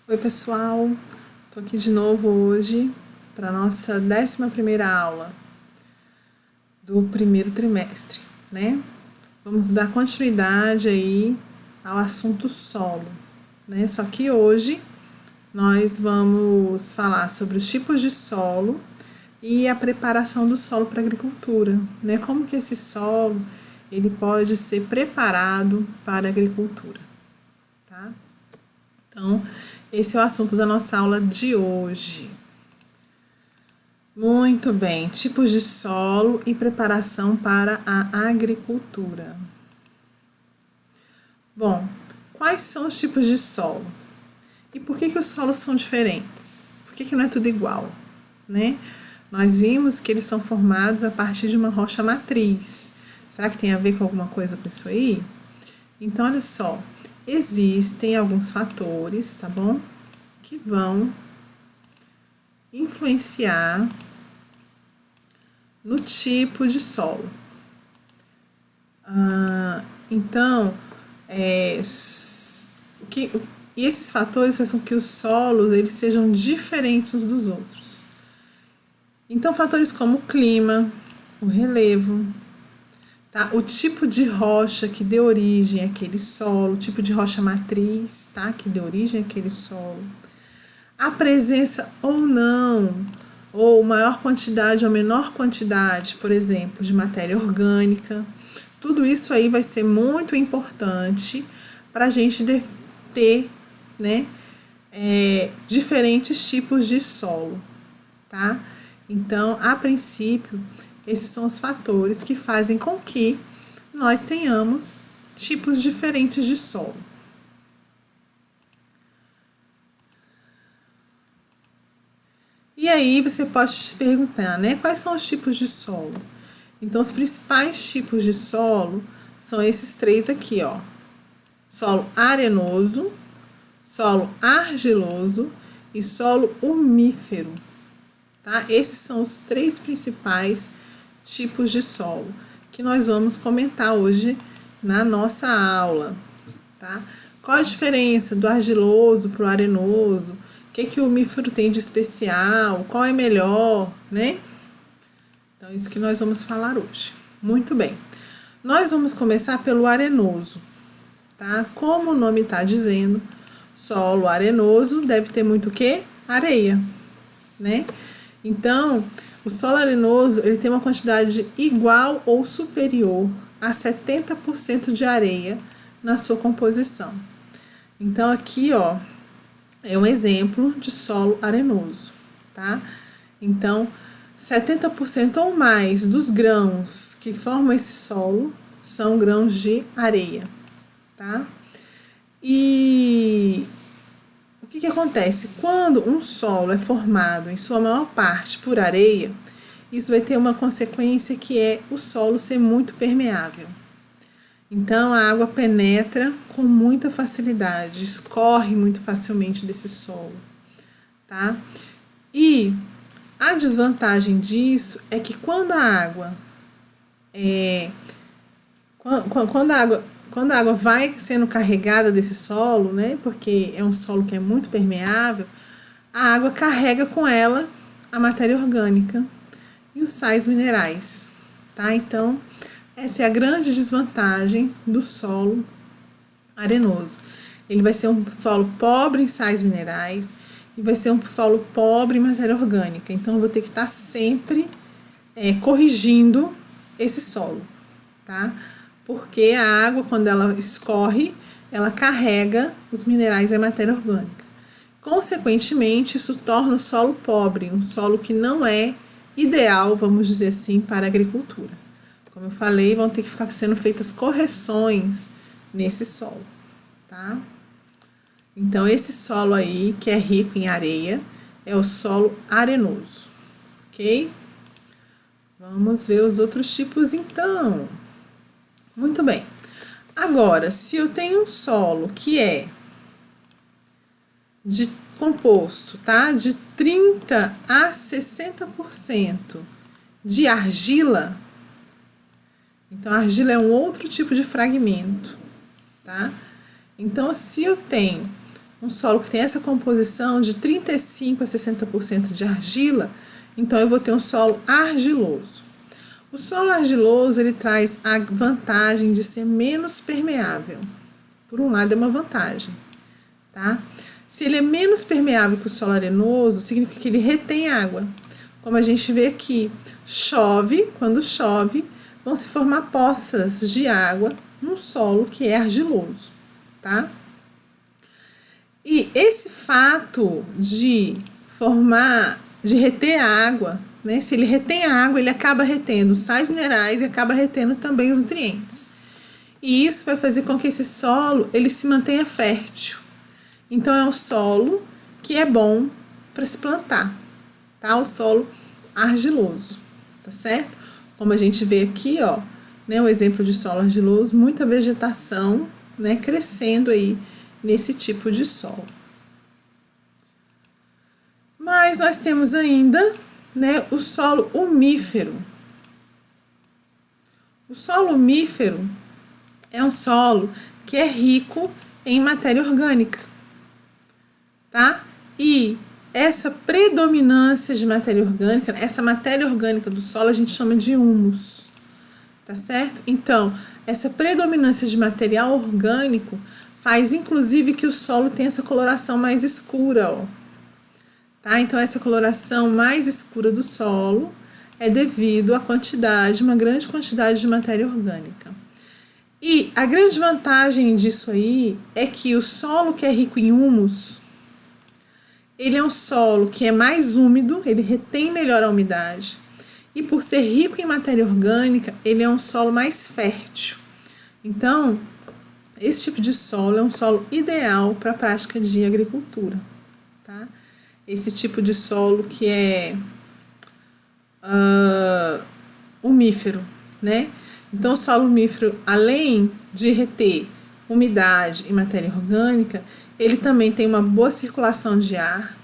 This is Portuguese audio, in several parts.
Oi pessoal, tô aqui de novo hoje para nossa 11ª aula do primeiro trimestre, né? Vamos dar continuidade aí ao assunto solo, né? Só que hoje nós vamos falar sobre os tipos de solo e a preparação do solo para agricultura, né? Como que esse solo ele pode ser preparado para a agricultura, tá? Então, esse é o assunto da nossa aula de hoje. Muito bem, tipos de solo e preparação para a agricultura. Bom, quais são os tipos de solo? E por que os solos são diferentes? Por que não é tudo igual, né? Nós vimos que eles são formados a partir de uma rocha matriz. Será que tem a ver com alguma coisa com isso aí? Então, olha só, existem alguns fatores, tá bom? Que vão influenciar no tipo de solo. Então, e esses fatores fazem com que os solos eles sejam diferentes uns dos outros. Então, fatores como o clima, o relevo, tá? O tipo de rocha que deu origem àquele solo, o tipo de rocha matriz, tá? Que deu origem àquele solo. A presença ou não, ou maior quantidade ou menor quantidade, por exemplo, de matéria orgânica. Tudo isso aí vai ser muito importante para a gente ter, né, diferentes tipos de solo, tá? Então, a princípio, esses são os fatores que fazem com que nós tenhamos tipos diferentes de solo. E aí você pode se perguntar, né, quais são os tipos de solo? Então, os principais tipos de solo são esses três aqui, ó. Solo arenoso, solo argiloso e solo umífero, tá? Esses são os três principais tipos de solo que nós vamos comentar hoje na nossa aula, tá? Qual a diferença do argiloso para o arenoso? O que o umífero tem de especial? Qual é melhor, né? Então, isso que nós vamos falar hoje. Muito bem. Nós vamos começar pelo arenoso, tá? Como o nome está dizendo, solo arenoso deve ter muito o quê? Areia, né? Então, o solo arenoso, ele tem uma quantidade igual ou superior a 70% de areia na sua composição. Então, aqui, ó, é um exemplo de solo arenoso, tá? Então, 70% ou mais dos grãos que formam esse solo são grãos de areia, tá? E o que acontece? Quando um solo é formado em sua maior parte por areia, isso vai ter uma consequência que é o solo ser muito permeável. Então, a água penetra com muita facilidade, escorre muito facilmente desse solo, tá? E a desvantagem disso é que quando a água vai sendo carregada desse solo, né? Porque é um solo que é muito permeável, a água carrega com ela a matéria orgânica e os sais minerais, tá? Então, essa é a grande desvantagem do solo arenoso. Ele vai ser um solo pobre em sais minerais e vai ser um solo pobre em matéria orgânica. Então, eu vou ter que estar sempre corrigindo esse solo, tá? Porque a água, quando ela escorre, ela carrega os minerais e a matéria orgânica. Consequentemente, isso torna o solo pobre, um solo que não é ideal, vamos dizer assim, para a agricultura. Como eu falei, vão ter que ficar sendo feitas correções nesse solo, tá? Então, esse solo aí, que é rico em areia, é o solo arenoso, ok? Vamos ver os outros tipos, então. Muito bem. Agora, se eu tenho um solo que é de composto, tá? De 30 a 60% de argila. Então, a argila é um outro tipo de fragmento, tá? Então, se eu tenho um solo que tem essa composição de 35% a 60% de argila, então eu vou ter um solo argiloso. O solo argiloso, ele traz a vantagem de ser menos permeável. Por um lado, é uma vantagem, tá? Se ele é menos permeável que o solo arenoso, significa que ele retém água. Como a gente vê aqui, chove, quando chove, vão se formar poças de água num solo que é argiloso, tá? E esse fato de reter a água, né? Se ele retém a água, ele acaba retendo sais minerais e acaba retendo também os nutrientes. E isso vai fazer com que esse solo ele se mantenha fértil. Então é um solo que é bom para se plantar, tá? O solo argiloso, tá certo? Como a gente vê aqui, ó, né, um exemplo de solo argiloso, muita vegetação, né, crescendo aí nesse tipo de solo. Mas nós temos ainda, né, o solo umífero. O solo umífero é um solo que é rico em matéria orgânica, tá? E essa predominância de matéria orgânica, essa matéria orgânica do solo a gente chama de humus, tá certo? Então, essa predominância de material orgânico faz inclusive que o solo tenha essa coloração mais escura, ó. Tá? Então, essa coloração mais escura do solo é devido à quantidade, uma grande quantidade de matéria orgânica. E a grande vantagem disso aí é que o solo que é rico em humus, ele é um solo que é mais úmido, ele retém melhor a umidade. E por ser rico em matéria orgânica, ele é um solo mais fértil. Então, esse tipo de solo é um solo ideal para a prática de agricultura, tá? Esse tipo de solo que é umífero, né? Então, o solo umífero, além de reter umidade e matéria orgânica, ele também tem uma boa circulação de ar,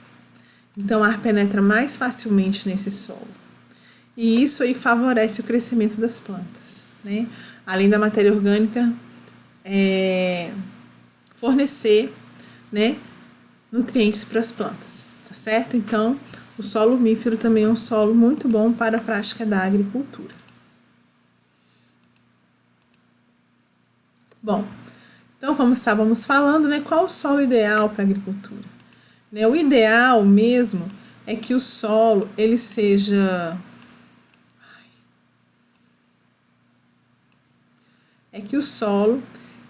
então o ar penetra mais facilmente nesse solo. E isso aí favorece o crescimento das plantas, né? Além da matéria orgânica fornecer, né, nutrientes para as plantas, tá certo? Então, o solo umífero também é um solo muito bom para a prática da agricultura. Bom, então, como estávamos falando, né, qual o solo ideal para a agricultura? Né, o ideal mesmo é que o solo ele seja...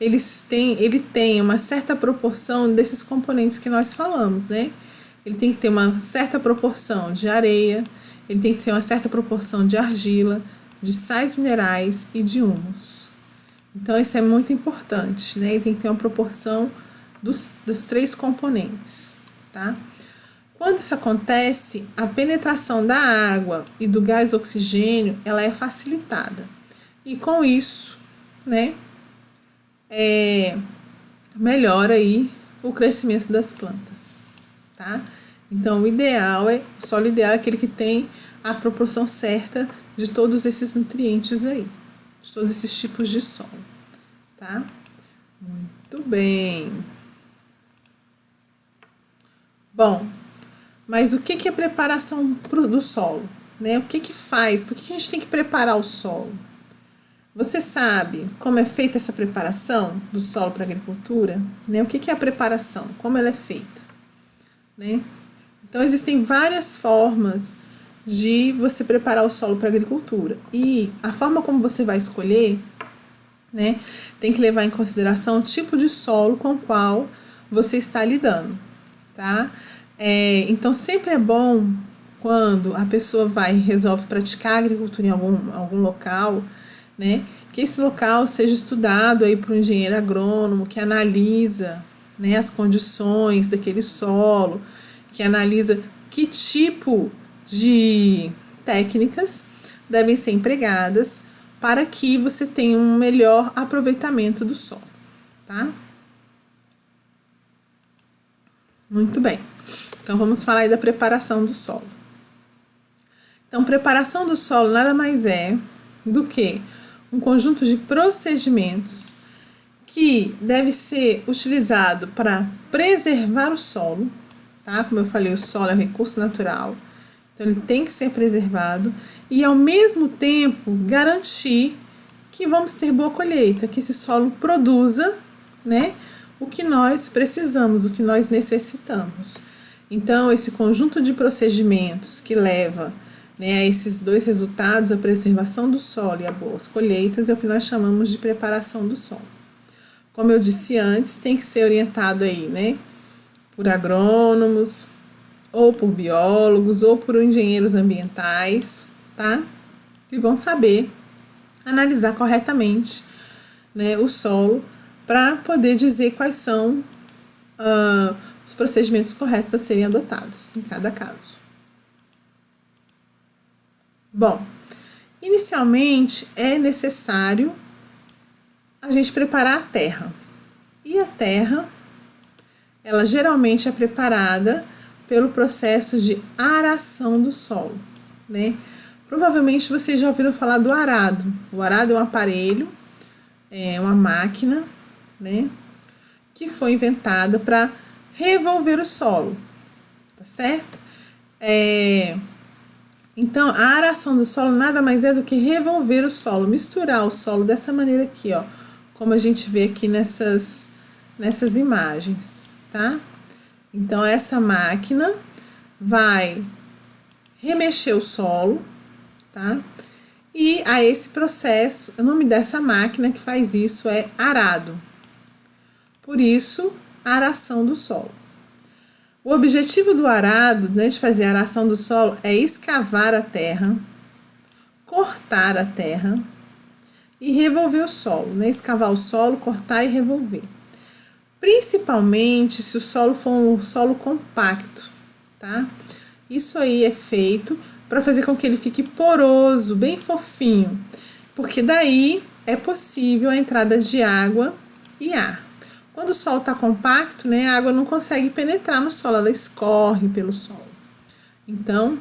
ele tenha uma certa proporção desses componentes que nós falamos, né? Ele tem que ter uma certa proporção de areia, ele tem que ter uma certa proporção de argila, de sais minerais e de humus. Então, isso é muito importante, né? Ele tem que ter uma proporção dos 3 componentes, tá? Quando isso acontece, a penetração da água e do gás oxigênio, ela é facilitada. E com isso, né, melhora aí o crescimento das plantas, tá? Então, o solo ideal é aquele que tem a proporção certa de todos esses nutrientes aí, de todos esses tipos de solo, tá? Muito bem. Bom, mas o que é a preparação do solo, né? O que faz? Por que a gente tem que preparar o solo? Você sabe como é feita essa preparação do solo para a agricultura? Né? O que é a preparação? Como ela é feita? Né? Então, existem várias formas de você preparar o solo para a agricultura. E a forma como você vai escolher, né, tem que levar em consideração o tipo de solo com o qual você está lidando, tá? Então, sempre é bom quando a pessoa resolve praticar agricultura em algum local, né, que esse local seja estudado aí por um engenheiro agrônomo que analisa, né, as condições daquele solo, que analisa que tipo de técnicas devem ser empregadas para que você tenha um melhor aproveitamento do solo, tá? Muito bem. Então, vamos falar aí da preparação do solo. Então, preparação do solo nada mais é do que um conjunto de procedimentos que deve ser utilizado para preservar o solo, tá? Como eu falei, o solo é um recurso natural, então ele tem que ser preservado e ao mesmo tempo garantir que vamos ter boa colheita, que esse solo produza, né, o que nós precisamos, o que nós necessitamos. Então, esse conjunto de procedimentos que leva, né, a esses dois resultados, a preservação do solo e a boas colheitas, é o que nós chamamos de preparação do solo. Como eu disse antes, tem que ser orientado aí, né, por agrônomos, ou por biólogos, ou por engenheiros ambientais, tá? Que vão saber analisar corretamente, né, o solo para poder dizer quais são os procedimentos corretos a serem adotados em cada caso. Bom, inicialmente é necessário a gente preparar a terra. E a terra, ela geralmente é preparada pelo processo de aração do solo, né? Provavelmente vocês já ouviram falar do arado. O arado é um aparelho, é uma máquina, né, que foi inventada para revolver o solo, tá certo? Então, a aração do solo nada mais é do que revolver o solo, misturar o solo dessa maneira aqui, ó, como a gente vê aqui nessas imagens, tá? Então, essa máquina vai remexer o solo, tá? E a esse processo, o nome dessa máquina que faz isso é arado. Por isso, aração do solo. O objetivo do arado, né, de fazer a aração do solo, é escavar a terra, cortar a terra e revolver o solo, né? Escavar o solo, cortar e revolver. Principalmente se o solo for um solo compacto, tá? Isso aí é feito para fazer com que ele fique poroso, bem fofinho, porque daí é possível a entrada de água e ar. Quando o solo está compacto, né, a água não consegue penetrar no solo, ela escorre pelo solo. Então,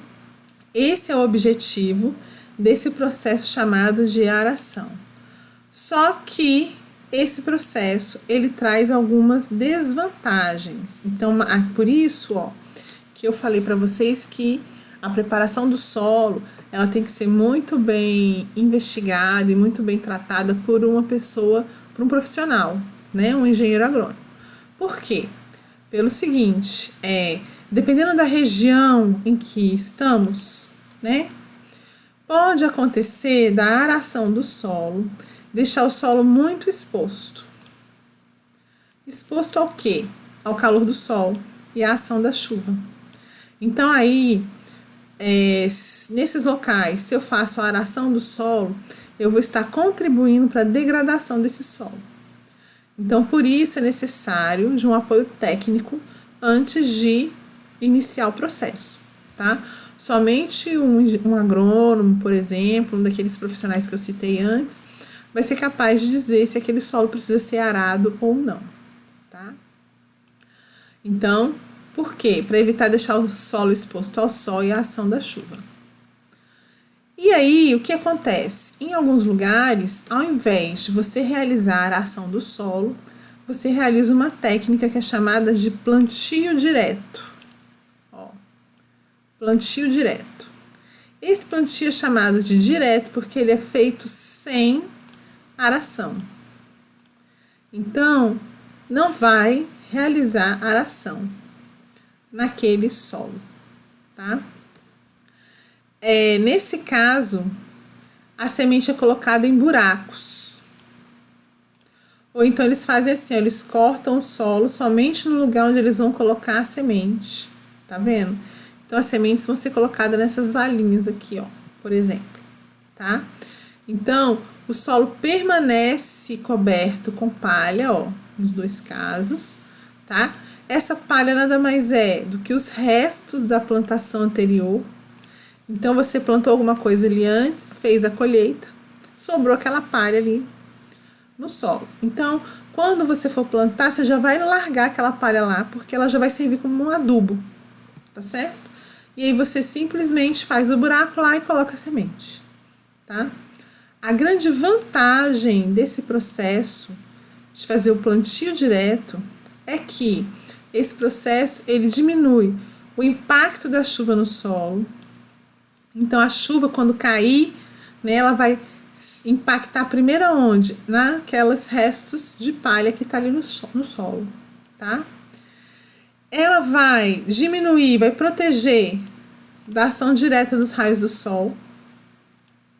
esse é o objetivo desse processo chamado de aração. Só que esse processo, ele traz algumas desvantagens. Então, por isso, ó, que eu falei para vocês que a preparação do solo, ela tem que ser muito bem investigada e muito bem tratada por uma pessoa, por um profissional, né, um engenheiro agrônomo. Por quê? Pelo seguinte, dependendo da região em que estamos, né, pode acontecer da aração do solo deixar o solo muito exposto. Exposto ao quê? Ao calor do sol e à ação da chuva. Então aí, nesses locais, se eu faço a aração do solo, eu vou estar contribuindo para a degradação desse solo. Então, por isso é necessário de um apoio técnico antes de iniciar o processo, tá? Somente um agrônomo, por exemplo, um daqueles profissionais que eu citei antes, vai ser capaz de dizer se aquele solo precisa ser arado ou não, tá? Então, por quê? Para evitar deixar o solo exposto ao sol e à ação da chuva. E aí, o que acontece? Em alguns lugares, ao invés de você realizar a ação do solo, você realiza uma técnica que é chamada de plantio direto. Ó, plantio direto. Esse plantio é chamado de direto porque ele é feito sem aração. Então, não vai realizar aração naquele solo, tá? Nesse caso, a semente é colocada em buracos. Ou então eles fazem assim, eles cortam o solo somente no lugar onde eles vão colocar a semente. Tá vendo? Então as sementes vão ser colocadas nessas valinhas aqui, ó, por exemplo, tá? Então, o solo permanece coberto com palha, ó, nos dois casos, tá? Essa palha nada mais é do que os restos da plantação anterior. Então, você plantou alguma coisa ali antes, fez a colheita, sobrou aquela palha ali no solo. Então, quando você for plantar, você já vai largar aquela palha lá, porque ela já vai servir como um adubo, tá certo? E aí você simplesmente faz o buraco lá e coloca a semente, tá? A grande vantagem desse processo de fazer o plantio direto é que esse processo ele diminui o impacto da chuva no solo. Então a chuva, quando cair, né, ela vai impactar primeiro aonde? Naquelas restos de palha que está ali no solo, tá? Ela vai diminuir, vai proteger da ação direta dos raios do sol,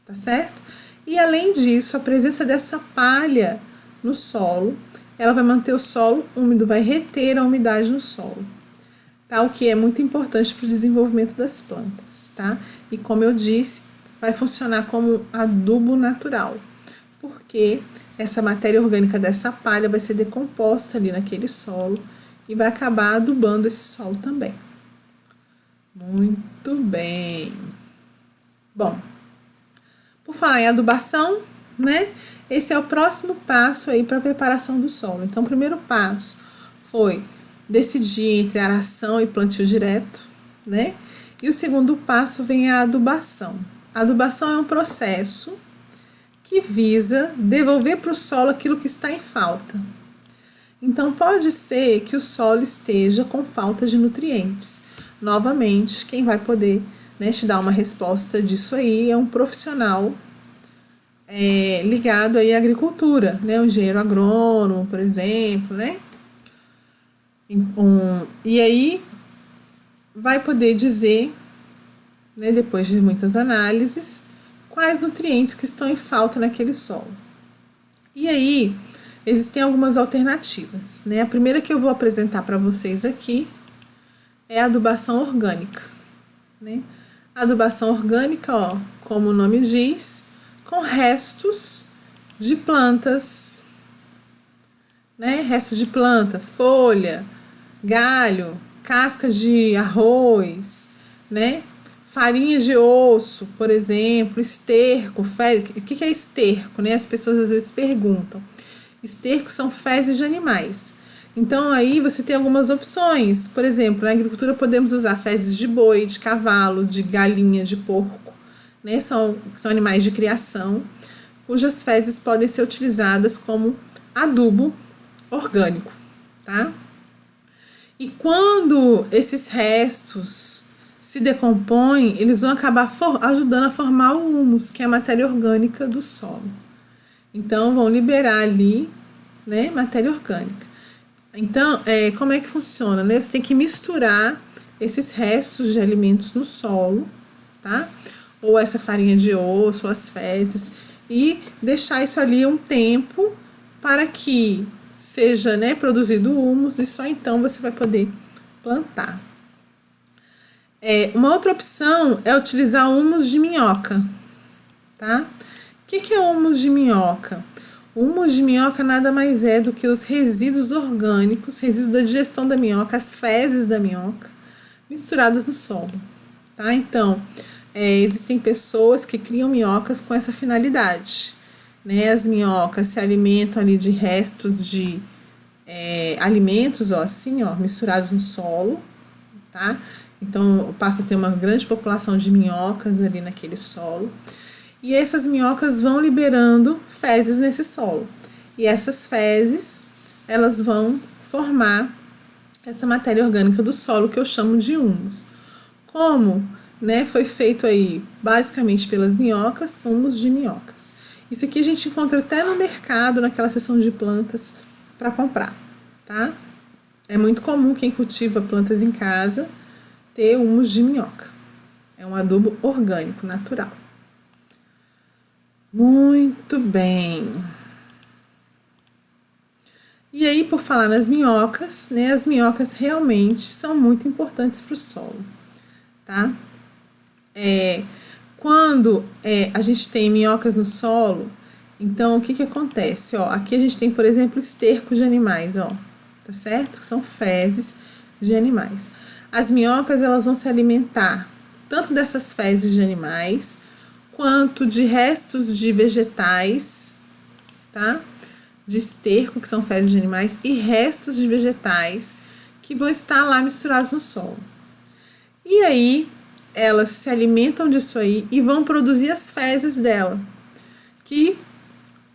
tá certo? E além disso, a presença dessa palha no solo, ela vai manter o solo úmido, vai reter a umidade no solo, tá? O que é muito importante para o desenvolvimento das plantas, tá? E como eu disse, vai funcionar como adubo natural, porque essa matéria orgânica dessa palha vai ser decomposta ali naquele solo e vai acabar adubando esse solo também. Muito bem. Bom, por falar em adubação, né? Esse é o próximo passo aí para a preparação do solo. Então, o primeiro passo foi decidir entre aração e plantio direto, né? E o segundo passo vem a adubação. A adubação é um processo que visa devolver para o solo aquilo que está em falta. Então, pode ser que o solo esteja com falta de nutrientes. Novamente, quem vai poder, né, te dar uma resposta disso aí é um profissional ligado aí à agricultura, né, um engenheiro agrônomo, por exemplo, né? E aí vai poder dizer, né, depois de muitas análises, quais nutrientes que estão em falta naquele solo. E aí existem algumas alternativas, né? A primeira que eu vou apresentar para vocês aqui é a adubação orgânica, né? A adubação orgânica, ó, como o nome diz, com restos de plantas, né? Restos de planta, folha, galho, casca de arroz, né? Farinha de osso, por exemplo, esterco, fezes. O que é esterco, né? As pessoas às vezes perguntam. Esterco são fezes de animais. Então aí você tem algumas opções. Por exemplo, na agricultura podemos usar fezes de boi, de cavalo, de galinha, de porco, né? São animais de criação, cujas fezes podem ser utilizadas como adubo orgânico, tá? E quando esses restos se decompõem, eles vão acabar ajudando a formar o humus, que é a matéria orgânica do solo. Então, vão liberar ali, né, matéria orgânica. Então, como é que funciona, né? Você tem que misturar esses restos de alimentos no solo, tá? Ou essa farinha de osso, ou as fezes, e deixar isso ali um tempo para que seja, né, produzido o humus, e só então você vai poder plantar. Uma outra opção é utilizar humus de minhoca, tá? O que é humus de minhoca? O humus de minhoca nada mais é do que os resíduos orgânicos, resíduos da digestão da minhoca, as fezes da minhoca, misturadas no solo, tá? Então, existem pessoas que criam minhocas com essa finalidade, né? As minhocas se alimentam ali de restos de alimentos, ó, assim, ó, misturados no solo, tá? Então, passa a ter uma grande população de minhocas ali naquele solo. E essas minhocas vão liberando fezes nesse solo. E essas fezes, elas vão formar essa matéria orgânica do solo que eu chamo de humus. Como, né, foi feito aí basicamente pelas minhocas, humus de minhocas. Isso aqui a gente encontra até no mercado, naquela seção de plantas para comprar, tá? É muito comum quem cultiva plantas em casa ter humus de minhoca. É um adubo orgânico, natural. Muito bem. E aí, por falar nas minhocas, né? As minhocas realmente são muito importantes para o solo, tá? Quando a gente tem minhocas no solo, então o que acontece? Ó, aqui a gente tem, por exemplo, esterco de animais, ó, tá certo? São fezes de animais. As minhocas, elas vão se alimentar tanto dessas fezes de animais, quanto de restos de vegetais, tá? De esterco, que são fezes de animais, e restos de vegetais que vão estar lá misturados no solo. E aí, elas se alimentam disso aí e vão produzir as fezes dela, que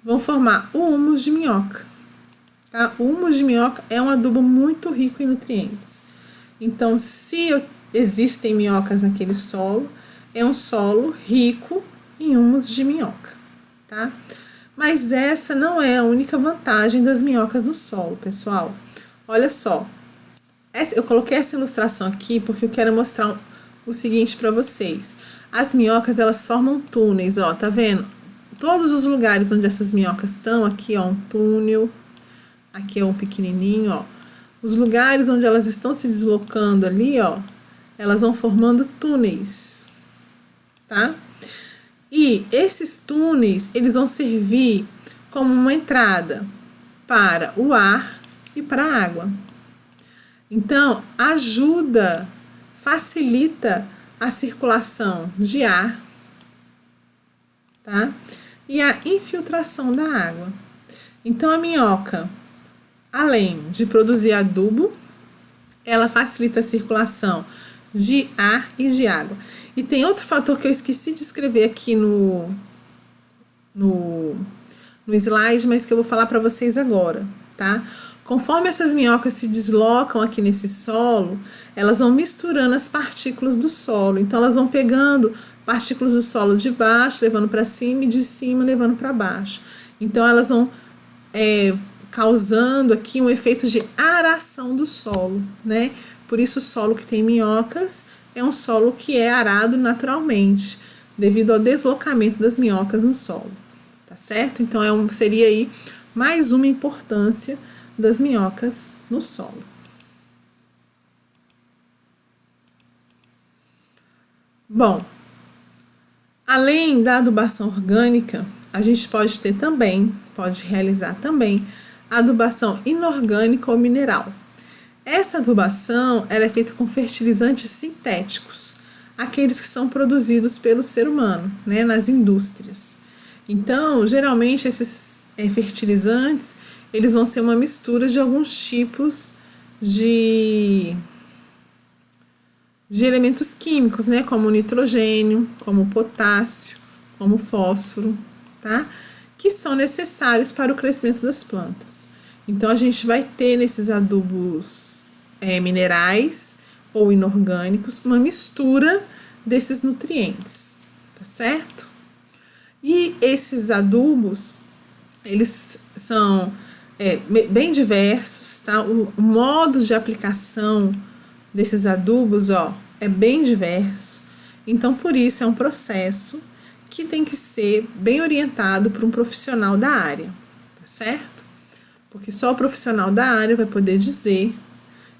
vão formar o humus de minhoca, tá? O humus de minhoca é um adubo muito rico em nutrientes. Então, se existem minhocas naquele solo, é um solo rico em humus de minhoca, tá? Mas essa não é a única vantagem das minhocas no solo, pessoal. Olha só, eu coloquei essa ilustração aqui porque eu quero mostrar o seguinte para vocês. As minhocas, elas formam túneis, ó, tá vendo? Todos os lugares onde essas minhocas estão, aqui ó, um túnel, aqui é um pequenininho, ó. Os lugares onde elas estão se deslocando ali, ó, elas vão formando túneis, tá? E esses túneis, eles vão servir como uma entrada para o ar e para a água. Então, ajuda, facilita a circulação de ar, tá? E a infiltração da água. Então, a minhoca, além de produzir adubo, ela facilita a circulação de ar e de água. E tem outro fator que eu esqueci de escrever aqui no slide, mas que eu vou falar para vocês agora, tá? Conforme essas minhocas se deslocam aqui nesse solo, elas vão misturando as partículas do solo. Então, elas vão pegando partículas do solo de baixo, levando para cima, e de cima, levando para baixo. Então, elas vão causando aqui um efeito de aração do solo, né? Por isso, o solo que tem minhocas é um solo que é arado naturalmente, devido ao deslocamento das minhocas no solo, tá certo? Então, seria aí mais uma importância das minhocas no solo. Bom, além da adubação orgânica, a gente pode realizar também a adubação inorgânica ou mineral. Essa adubação, ela é feita com fertilizantes sintéticos, aqueles que são produzidos pelo ser humano, né, nas indústrias. Então, geralmente, esses fertilizantes, eles vão ser uma mistura de alguns tipos de elementos químicos, né, como o nitrogênio, como o potássio, como o fósforo, tá? Que são necessários para o crescimento das plantas. Então, a gente vai ter nesses adubos minerais ou inorgânicos uma mistura desses nutrientes, tá certo? E esses adubos, eles são bem diversos, tá? O modo de aplicação desses adubos, ó, é bem diverso. Então, por isso, é um processo que tem que ser bem orientado por um profissional da área, tá certo? Porque só o profissional da área vai poder dizer,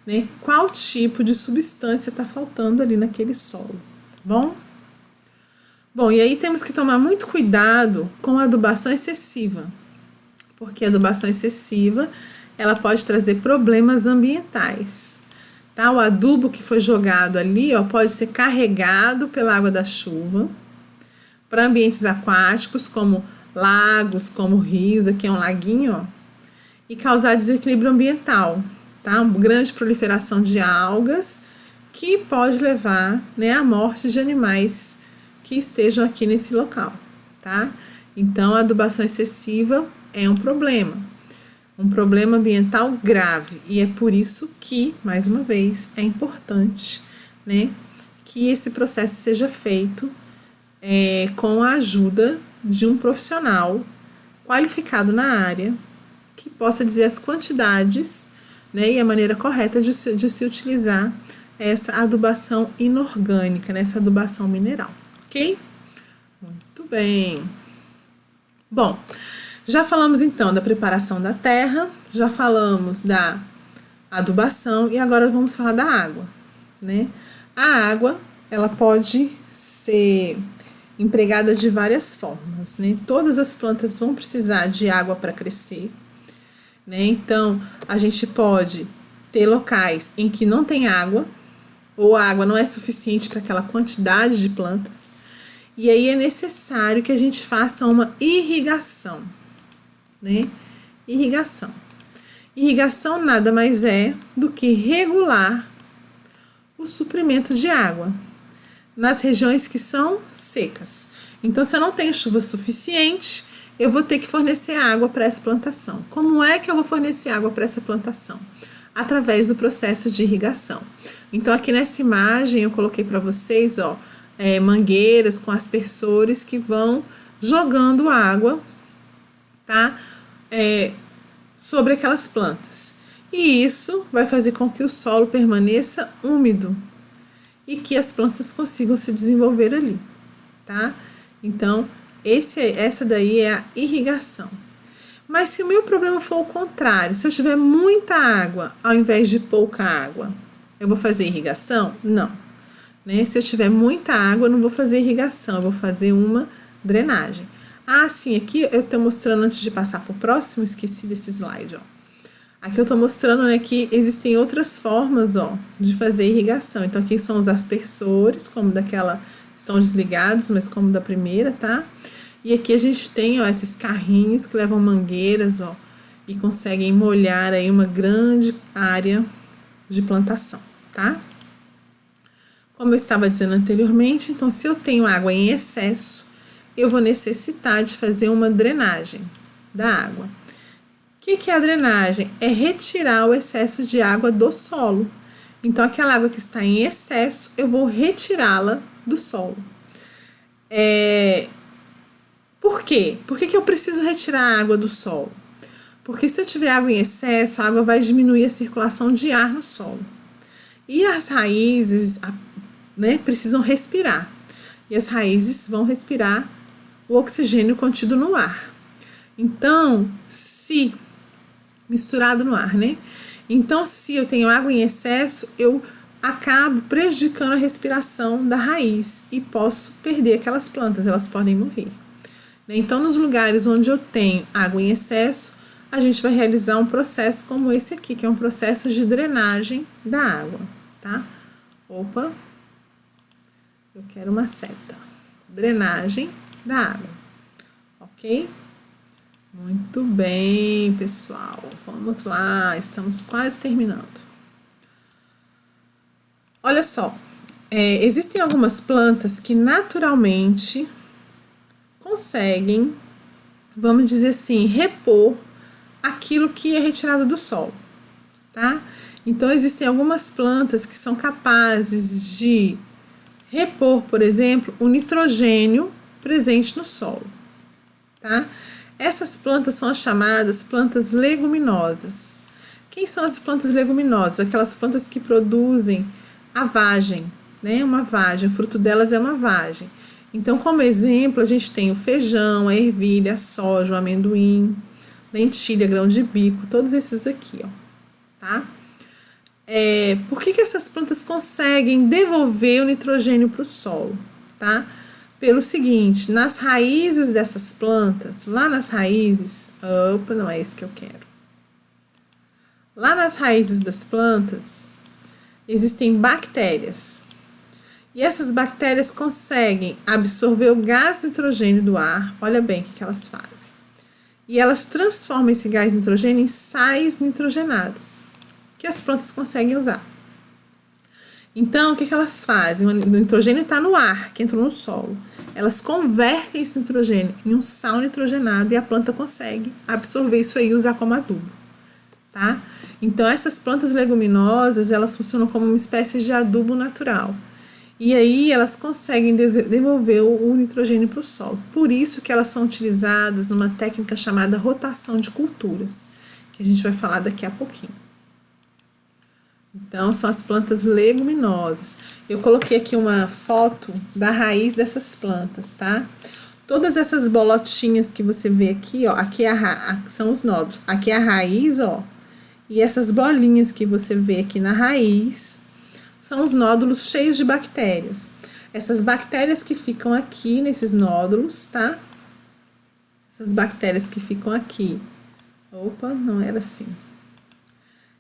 né, qual tipo de substância está faltando ali naquele solo, tá bom? Bom, e aí temos que tomar muito cuidado com a adubação excessiva, porque a adubação excessiva, ela pode trazer problemas ambientais, tá? O adubo que foi jogado ali, ó, pode ser carregado pela água da chuva para ambientes aquáticos, como lagos, como rios, aqui é um laguinho, ó, e causar desequilíbrio ambiental, tá? Uma grande proliferação de algas que pode levar, né, à morte de animais que estejam aqui nesse local, tá? Então, a adubação excessiva é um problema ambiental grave, e é por isso que, mais uma vez, é importante, né, que esse processo seja feito com a ajuda de um profissional qualificado na área, que possa dizer as quantidades, né, e a maneira correta de se utilizar essa adubação inorgânica, né, essa adubação mineral, ok? Muito bem. Bom, já falamos então da preparação da terra, já falamos da adubação e agora vamos falar da água, né? A água, ela pode ser empregada de várias formas, né? Todas as plantas vão precisar de água para crescer, né? Então, a gente pode ter locais em que não tem água, ou a água não é suficiente para aquela quantidade de plantas, e aí é necessário que a gente faça uma irrigação, né? Irrigação. Irrigação nada mais é do que regular o suprimento de água nas regiões que são secas. Então, se eu não tenho chuva suficiente, eu vou ter que fornecer água para essa plantação. Como é que eu vou fornecer água para essa plantação? Através do processo de irrigação. Então, aqui nessa imagem, eu coloquei para vocês, ó, mangueiras com aspersores que vão jogando água, tá? Sobre aquelas plantas. E isso vai fazer com que o solo permaneça úmido e que as plantas consigam se desenvolver ali, tá? Então, essa daí é a irrigação. Mas se o meu problema for o contrário, se eu tiver muita água ao invés de pouca água, eu vou fazer irrigação? Não. Né? Se eu tiver muita água, eu não vou fazer irrigação, eu vou fazer uma drenagem. Ah, sim, aqui eu estou mostrando, antes de passar para o próximo, esqueci desse slide, ó. Aqui eu estou mostrando, né, que existem outras formas, ó, de fazer irrigação. Então, aqui são os aspersores, como daquela, estão desligados, mas como da primeira, tá? E aqui a gente tem, ó, esses carrinhos que levam mangueiras, ó, e conseguem molhar aí uma grande área de plantação, tá? Como eu estava dizendo anteriormente, então, se eu tenho água em excesso, eu vou necessitar de fazer uma drenagem da água. O que é a drenagem? É retirar o excesso de água do solo. Então, aquela água que está em excesso, eu vou retirá-la do solo. Por quê? Por que eu preciso retirar a água do solo? Porque se eu tiver água em excesso, a água vai diminuir a circulação de ar no solo. E as raízes, né, precisam respirar. E as raízes vão respirar o oxigênio contido no ar. Então, se misturado no ar, né? Então, se eu tenho água em excesso, eu acabo prejudicando a respiração da raiz e posso perder aquelas plantas, elas podem morrer. Então, nos lugares onde eu tenho água em excesso, a gente vai realizar um processo como esse aqui, que é um processo de drenagem da água, tá? Opa, eu quero uma seta. Drenagem da água, ok? Muito bem, pessoal. Vamos lá, estamos quase terminando. Olha só, existem algumas plantas que naturalmente conseguem, vamos dizer assim, repor aquilo que é retirado do solo, tá? Então, existem algumas plantas que são capazes de repor, por exemplo, o nitrogênio presente no solo, tá? Essas plantas são as chamadas plantas leguminosas. Quem são as plantas leguminosas? Aquelas plantas que produzem a vagem, né? Uma vagem, o fruto delas é uma vagem. Então, como exemplo, a gente tem o feijão, a ervilha, a soja, o amendoim, lentilha, grão de bico, todos esses aqui, ó, tá? Por que essas plantas conseguem devolver o nitrogênio para o solo, tá? Pelo seguinte, nas raízes dessas plantas, lá nas raízes, opa, não é esse que eu quero. Lá nas raízes das plantas, existem bactérias. E essas bactérias conseguem absorver o gás nitrogênio do ar, olha bem o que elas fazem. E elas transformam esse gás nitrogênio em sais nitrogenados, que as plantas conseguem usar. Então, o que elas fazem? O nitrogênio está no ar, que entrou no solo. Elas convertem esse nitrogênio em um sal nitrogenado e a planta consegue absorver isso aí e usar como adubo, tá? Então, essas plantas leguminosas, elas funcionam como uma espécie de adubo natural. E aí, elas conseguem devolver o nitrogênio para o solo. Por isso que elas são utilizadas numa técnica chamada rotação de culturas, que a gente vai falar daqui a pouquinho. Então, são as plantas leguminosas. Eu coloquei aqui uma foto da raiz dessas plantas, tá? Todas essas bolotinhas que você vê aqui, ó, aqui são os nódulos. Aqui é a raiz, ó. E essas bolinhas que você vê aqui na raiz são os nódulos cheios de bactérias. Essas bactérias que ficam aqui nesses nódulos, tá? Essas bactérias que ficam aqui. Opa, não era assim.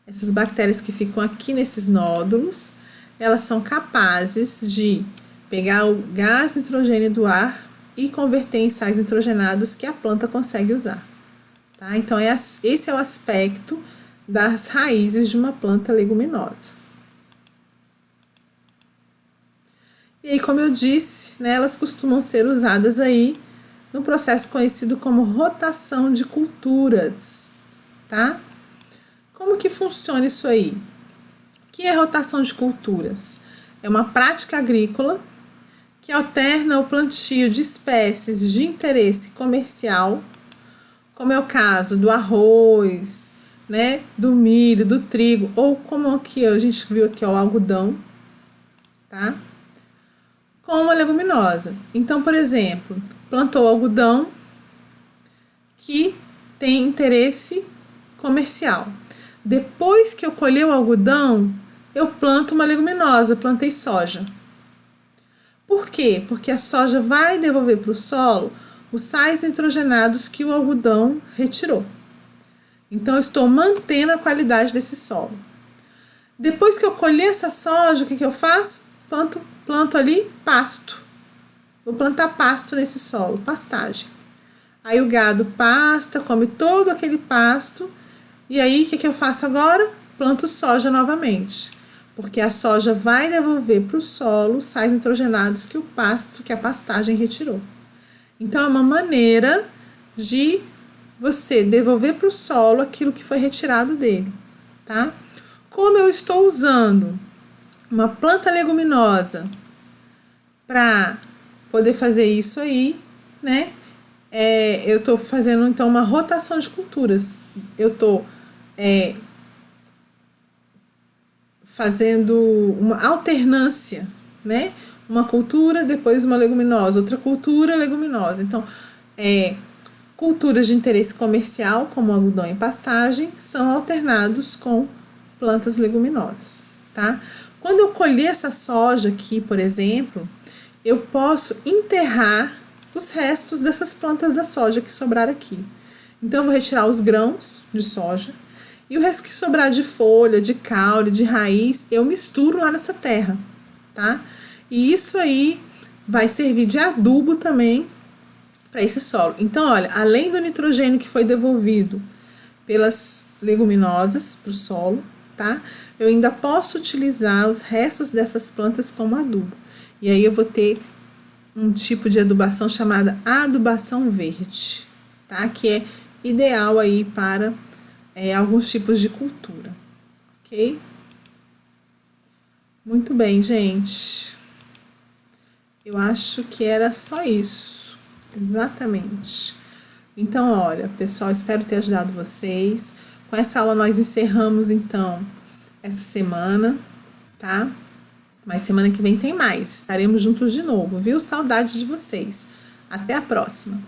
Essas bactérias que ficam aqui nesses nódulos, elas são capazes de pegar o gás nitrogênio do ar e converter em sais nitrogenados que a planta consegue usar, tá? Então, esse é o aspecto das raízes de uma planta leguminosa. E aí, como eu disse, né, elas costumam ser usadas aí no processo conhecido como rotação de culturas, tá? Como que funciona isso aí? O que é rotação de culturas? É uma prática agrícola que alterna o plantio de espécies de interesse comercial, como é o caso do arroz, né, do milho, do trigo, ou como aqui a gente viu aqui, ó, o algodão, tá? Com uma leguminosa. Então, por exemplo, plantou algodão que tem interesse comercial. Depois que eu colher o algodão, eu planto uma leguminosa, plantei soja. Por quê? Porque a soja vai devolver para o solo os sais nitrogenados que o algodão retirou. Então, eu estou mantendo a qualidade desse solo. Depois que eu colher essa soja, o que eu faço? Planto ali pasto. Vou plantar pasto nesse solo, pastagem. Aí o gado pasta, come todo aquele pasto. E aí, o que eu faço agora? Planto soja novamente. Porque a soja vai devolver para o solo os sais nitrogenados que o pasto, que a pastagem retirou. Então, é uma maneira de você devolver para o solo aquilo que foi retirado dele, tá? Como eu estou usando uma planta leguminosa para poder fazer isso aí, né? Eu estou fazendo, então, uma rotação de culturas. Eu estou fazendo uma alternância, né? Uma cultura, depois uma leguminosa, outra cultura, leguminosa. Então, culturas de interesse comercial, como algodão e pastagem, são alternados com plantas leguminosas, tá? Quando eu colher essa soja aqui, por exemplo, eu posso enterrar os restos dessas plantas da soja que sobraram aqui. Então, eu vou retirar os grãos de soja e o resto que sobrar de folha, de caule, de raiz, eu misturo lá nessa terra, tá? E isso aí vai servir de adubo também para esse solo. Então, olha, além do nitrogênio que foi devolvido pelas leguminosas para o solo, tá? Eu ainda posso utilizar os restos dessas plantas como adubo. E aí eu vou ter um tipo de adubação chamada adubação verde, tá? Que é ideal aí para alguns tipos de cultura, ok? Muito bem, gente. Eu acho que era só isso, exatamente. Então, olha, pessoal, espero ter ajudado vocês. Com essa aula nós encerramos, então, essa semana, tá? Mas semana que vem tem mais. Estaremos juntos de novo, viu? Saudade de vocês. Até a próxima.